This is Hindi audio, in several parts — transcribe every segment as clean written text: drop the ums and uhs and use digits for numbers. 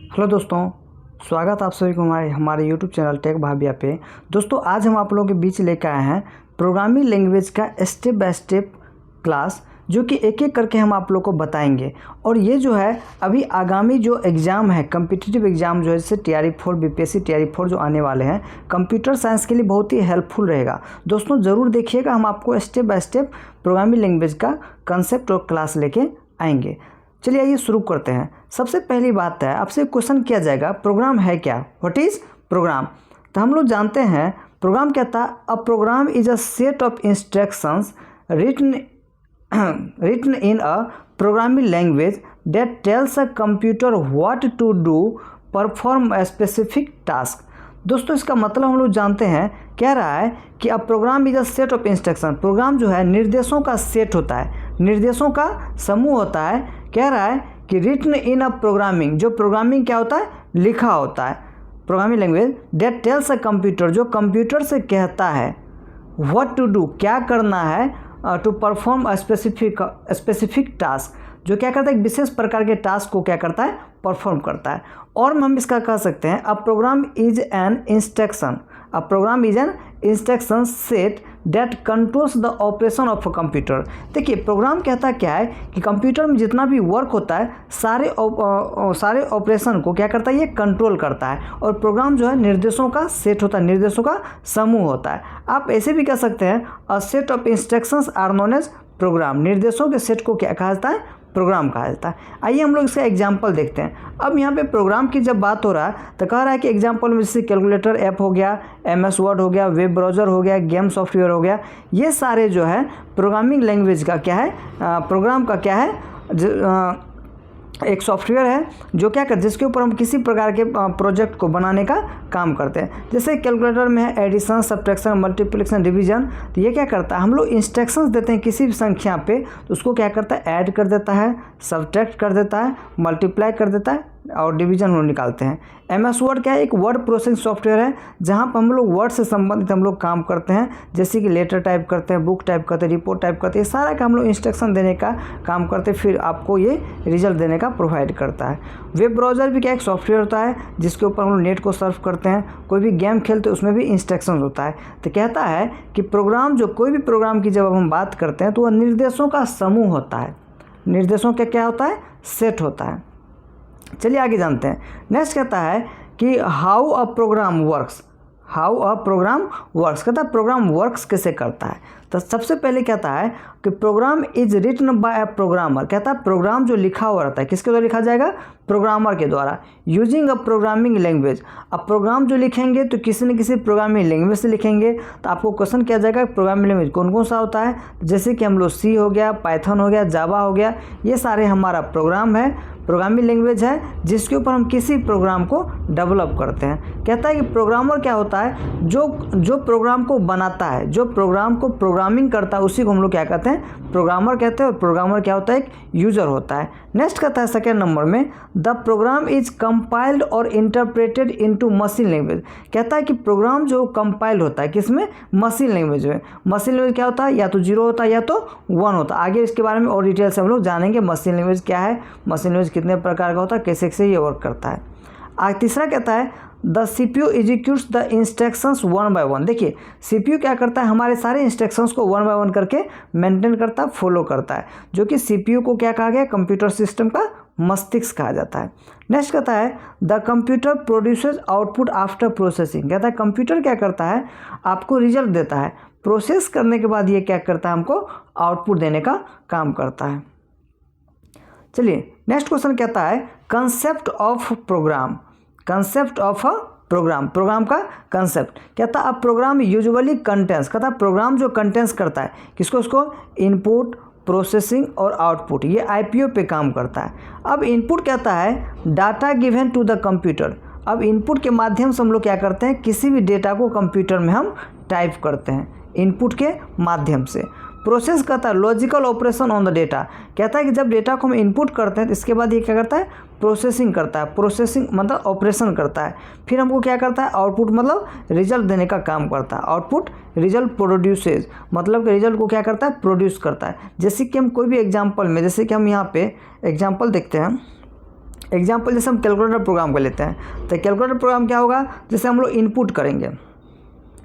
हेलो दोस्तों, स्वागत आप सभी को हमारे यूट्यूब चैनल टेक भाभिया पे। दोस्तों आज हम आप लोगों के बीच लेकर आए हैं प्रोग्रामिंग लैंग्वेज का स्टेप बाय स्टेप क्लास, जो कि एक एक करके हम आप लोग को बताएंगे। और ये जो है अभी आगामी जो एग्ज़ाम है, कम्पिटिटिव एग्ज़ाम जो है जैसे TRE4 BPSC TRE4 जो आने वाले हैं, कंप्यूटर साइंस के लिए बहुत ही हेल्पफुल रहेगा। दोस्तों ज़रूर देखिएगा, हम आपको step by step programming language का कंसेप्ट और क्लास लेके आएंगे। चलिए आइए शुरू करते हैं। सबसे पहली बात है, आपसे क्वेश्चन किया जाएगा प्रोग्राम है क्या, व्हाट इज़ प्रोग्राम। तो हम लोग जानते हैं प्रोग्राम क्या था। A program is a set of instructions written in a programming language that tells a computer what to do, perform a specific task। दोस्तों इसका मतलब हम लोग जानते हैं, कह रहा है कि अब program is a set of instruction. Program जो है निर्देशों का सेट होता है, निर्देशों का समूह होता है। कह रहा है कि रिटन इन अ प्रोग्रामिंग, जो प्रोग्रामिंग क्या होता है, लिखा होता है। Programming language that tells a computer, जो कंप्यूटर से कहता है व्हाट टू डू, क्या करना है, to perform a specific task, जो क्या करता है, एक विशेष प्रकार के टास्क को क्या करता है, परफॉर्म करता है। और हम इसका कह सकते हैं a program is an instruction, a program is an instruction set that controls the operation of a computer. देखिए प्रोग्राम कहता क्या है कि कंप्यूटर में जितना भी वर्क होता है सारे ऑपरेशन को क्या करता है, ये कंट्रोल करता है। और प्रोग्राम जो है निर्देशों का सेट होता है, निर्देशों का समूह होता है। आप ऐसे भी कह सकते हैं a set of instructions are known as program, निर्देशों के सेट को क्या कहा जाता है, प्रोग्राम कहा जाता है। आइए हम लोग इसका एग्जाम्पल देखते हैं। अब यहाँ पे प्रोग्राम की जब बात हो रहा है तो कह रहा है कि एग्जाम्पल में जैसे कैलकुलेटर ऐप हो गया, MS वर्ड हो गया, वेब ब्राउज़र हो गया, गेम सॉफ्टवेयर हो गया, ये सारे जो है प्रोग्रामिंग लैंग्वेज का क्या है, प्रोग्राम का क्या है, एक सॉफ्टवेयर है जो क्या कर, जिसके ऊपर हम किसी प्रकार के प्रोजेक्ट को बनाने का काम करते हैं। जैसे कैलकुलेटर में है एडिशन, सब्ट्रैक्शन, मल्टीप्लिकेशन, डिवीजन। तो ये क्या करता है, हम लोग इंस्ट्रक्शंस देते हैं किसी भी संख्या पे, तो उसको क्या करता है, ऐड कर देता है, सब्ट्रैक्ट कर देता है, मल्टीप्लाई कर देता है और डिवीजन हम निकालते हैं। MS वर्ड क्या है, एक वर्ड प्रोसेसिंग सॉफ्टवेयर है जहाँ पर हम लोग वर्ड से संबंधित हम लोग काम करते हैं, जैसे कि लेटर टाइप करते हैं, बुक टाइप करते हैं, रिपोर्ट टाइप करते हैं, ये सारा का हम लोग इंस्ट्रक्शन देने का काम करते हैं, फिर आपको ये रिजल्ट देने का प्रोवाइड करता है। वेब ब्राउज़र भी क्या एक सॉफ्टवेयर होता है जिसके ऊपर हम लोग नेट को सर्फ करते हैं, कोई भी गेम खेलते हैं उसमें भी इंस्ट्रक्शन होता है। तो कहता है कि प्रोग्राम, जो कोई भी प्रोग्राम की जब हम बात करते हैं तो वह निर्देशों का समूह होता है, निर्देशों का क्या होता है, सेट होता है। चलिए आगे जानते हैं। नेक्स्ट कहता है कि how a program works, how a program works, कहता है प्रोग्राम वर्क्स कैसे करता है। तो सबसे पहले कहता है कि program is written by a programmer, कहता है प्रोग्राम जो लिखा हुआ रहता है किसके द्वारा लिखा जाएगा, प्रोग्रामर के द्वारा, यूजिंग अ प्रोग्रामिंग लैंग्वेज। अब प्रोग्राम जो लिखेंगे तो किसी न किसी प्रोग्रामिंग लैंग्वेज से लिखेंगे। तो आपको क्वेश्चन किया जाएगा प्रोग्रामिंग लैंग्वेज कौन कौन सा होता है, जैसे कि हम लोग C हो गया, पाइथन हो गया, जावा हो गया, ये सारे हमारा प्रोग्राम है, प्रोग्रामिंग लैंग्वेज है जिसके ऊपर हम किसी प्रोग्राम को डेवलप करते हैं। कहता है कि प्रोग्रामर क्या होता है, जो प्रोग्राम को बनाता है, जो प्रोग्राम को प्रोग्रामिंग करता है, उसी को हम लोग क्या कहते हैं, प्रोग्रामर कहते हैं। और प्रोग्रामर क्या होता है, एक यूजर होता है। नेक्स्ट कहता है सेकेंड नंबर में, द प्रोग्राम इज कंपाइल्ड और इंटरप्रेटेड इनटू मशीन लैंग्वेज। कहता है कि प्रोग्राम जो कंपाइल्ड होता है किसमें, मशीन लैंग्वेज में। मशीन लैंग्वेज क्या होता है, या तो 0 होता है या तो 1 होता है। आगे इसके बारे में और डिटेल से हम लोग जानेंगे मशीन लैंग्वेज क्या है, मशीन लैंग्वेज कितने प्रकार का होता है, कैसे कैसे ये वर्क करता है। आज तीसरा कहता है the CPU executes the instructions 1 by 1। देखिए CPU क्या करता है, हमारे सारे इंस्ट्रक्शंस को 1 by 1 करके मेंटेन करता है, फॉलो करता है, जो कि CPU को क्या कहा गया, कंप्यूटर सिस्टम का मस्तिष्क कहा जाता है। नेक्स्ट कहता है the computer produces output after processing. कहता है कंप्यूटर क्या करता है, आपको रिजल्ट देता है, प्रोसेस करने के बाद ये क्या करता है, हमको आउटपुट देने का काम करता है। चलिए नेक्स्ट क्वेश्चन कहता है concept of program, concept of a program, program का कंसेप्ट। कहता है अब प्रोग्राम यूजुअली कंटेंस, कहता है प्रोग्राम जो कंटेंस करता है किसको, उसको इनपुट, प्रोसेसिंग और आउटपुट, ये IPO पे काम करता है। अब इनपुट कहता है data given to the computer. अब इनपुट के माध्यम से हम लोग क्या करते हैं, किसी भी डेटा को कंप्यूटर में हम टाइप करते हैं इनपुट के माध्यम से। प्रोसेस करता है logical operation on the data. कहता है कि जब डेटा को हम इनपुट करते हैं तो इसके बाद ये क्या करता है, प्रोसेसिंग करता है, प्रोसेसिंग मतलब ऑपरेशन करता है। फिर हमको क्या करता है, आउटपुट मतलब रिजल्ट देने का काम करता है। आउटपुट रिजल्ट प्रोड्यूसेज, मतलब कि रिजल्ट को क्या करता है, प्रोड्यूस करता है। जैसे कि हम कोई भी एग्जांपल में, जैसे कि हम यहाँ पे एग्जांपल देखते हैं एग्जाम्पल जैसे हम कैलकुलेटर प्रोग्राम कर लेते हैं, तो कैलकुलेटर प्रोग्राम क्या होगा, जैसे हम लोग इनपुट करेंगे,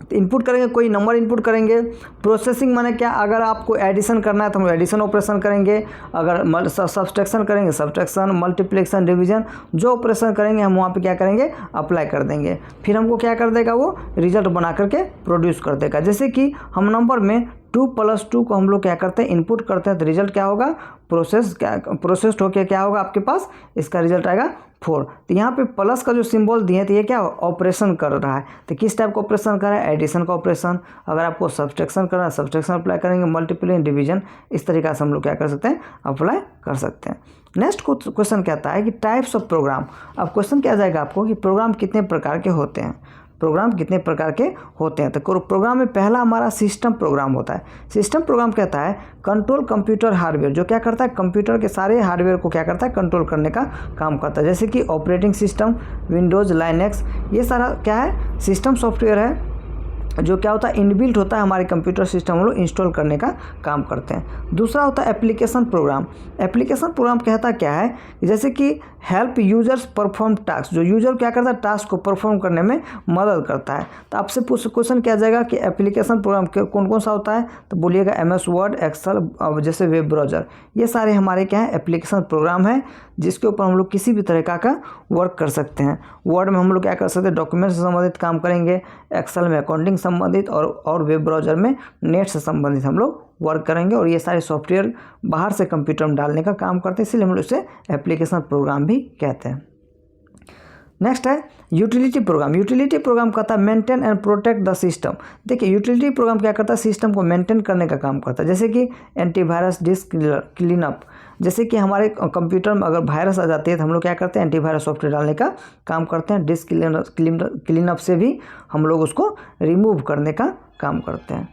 तो इनपुट करेंगे, कोई नंबर इनपुट करेंगे। प्रोसेसिंग माने क्या, अगर आपको एडिशन करना है तो हम एडिशन ऑपरेशन करेंगे, अगर सब्सट्रैक्शन करेंगे सब्सट्रैक्शन, मल्टीप्लिकेशन, डिवीजन, जो ऑपरेशन करेंगे हम वहाँ पे क्या करेंगे, अप्लाई कर देंगे। फिर हमको क्या कर देगा, वो रिजल्ट बना करके प्रोड्यूस कर देगा। जैसे कि हम नंबर में 2 + 2 को हम लोग क्या करते हैं, इनपुट करते हैं, तो रिजल्ट क्या होगा, प्रोसेस्ड होकर क्या होगा आपके पास, इसका रिजल्ट आएगा 4। तो यहाँ पे प्लस का जो सिंबल दिए, तो ये क्या ऑपरेशन कर रहा है। तो किस टाइप का ऑपरेशन कर रहा है, एडिशन का ऑपरेशन। अगर आपको सब्सट्रैक्शन करना है सब्सट्रैक्शन अप्लाई करेंगे, मल्टीप्लिकेशन, डिवीजन, इस तरीका से हम लोग क्या कर सकते हैं, अप्लाई कर सकते हैं। नेक्स्ट क्वेश्चन कहता है कि टाइप्स ऑफ प्रोग्राम। अब क्वेश्चन क्या जाएगा आपको कि प्रोग्राम कितने प्रकार के होते हैं, प्रोग्राम कितने प्रकार के होते हैं। तो प्रोग्राम में पहला हमारा सिस्टम प्रोग्राम होता है। सिस्टम प्रोग्राम कहता है कंट्रोल कंप्यूटर हार्डवेयर, जो क्या करता है, कंप्यूटर के सारे हार्डवेयर को क्या करता है, कंट्रोल करने का काम करता है। जैसे कि ऑपरेटिंग सिस्टम, विंडोज़, लाइनेक्स, ये सारा क्या है, सिस्टम सॉफ्टवेयर है, जो क्या होता है, इनबिल्ट होता है हमारे कंप्यूटर सिस्टम में, लोग इंस्टॉल करने का काम करते हैं। दूसरा होता है एप्लीकेशन प्रोग्राम। एप्लीकेशन प्रोग्राम कहता क्या है, जैसे कि हेल्प यूजर्स परफॉर्म टास्क, जो यूजर क्या करता है, टास्क को परफॉर्म करने में मदद करता है। तो आपसे क्वेश्चन क्या जाएगा कि एप्लीकेशन प्रोग्राम कौन कौन सा होता है, तो बोलिएगा MS वर्ड, एक्सेल, जैसे वेब ब्राउज़र, ये सारे हमारे क्या है, एप्लीकेशन प्रोग्राम है, जिसके ऊपर हम लोग किसी भी तरह का वर्क कर सकते हैं। वर्ड में हम लोग क्या कर सकते हैं, डॉक्यूमेंट से संबंधित काम करेंगे, एक्सेल में अकाउंटिंग संबंधित, और वेब ब्राउज़र में नेट से संबंधित हम लोग वर्क करेंगे। और ये सारे सॉफ्टवेयर बाहर से कंप्यूटर में डालने का काम करते हैं, इसलिए हम लोग इसे एप्लीकेशन प्रोग्राम भी कहते हैं। नेक्स्ट है यूटिलिटी प्रोग्राम। यूटिलिटी प्रोग्राम कहता है maintain and protect the system. देखिए यूटिलिटी प्रोग्राम क्या करता है, सिस्टम को मेंटेन करने का काम करता है। जैसे कि एंटीवायरस, डिस्क क्लीनअप, जैसे कि हमारे कंप्यूटर में अगर वायरस आ जाती है तो हम लोग क्या करते हैं, एंटीवायरस सॉफ्टवेयर डालने का काम करते हैं। डिस्क क्लीनअप से भी हम लोग उसको रिमूव करने का काम करते हैं।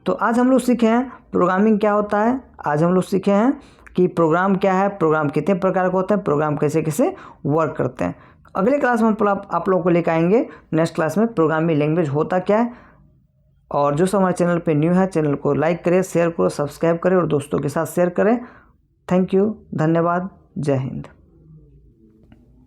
तो आज हम लोग सीखे हैं प्रोग्रामिंग क्या होता है, आज हम लोग सीखे हैं कि प्रोग्राम क्या है, प्रोग्राम कितने प्रकार के होते हैं, प्रोग्राम कैसे कैसे वर्क करते हैं। अगले क्लास में हम आप लोगों को लेकर आएंगे नेक्स्ट क्लास में प्रोग्रामिंग लैंग्वेज होता क्या है। और जो हमारे चैनल पे न्यू है, चैनल को लाइक करें, शेयर करो, सब्सक्राइब करें और दोस्तों के साथ शेयर करें। थैंक यू, धन्यवाद, जय हिंद।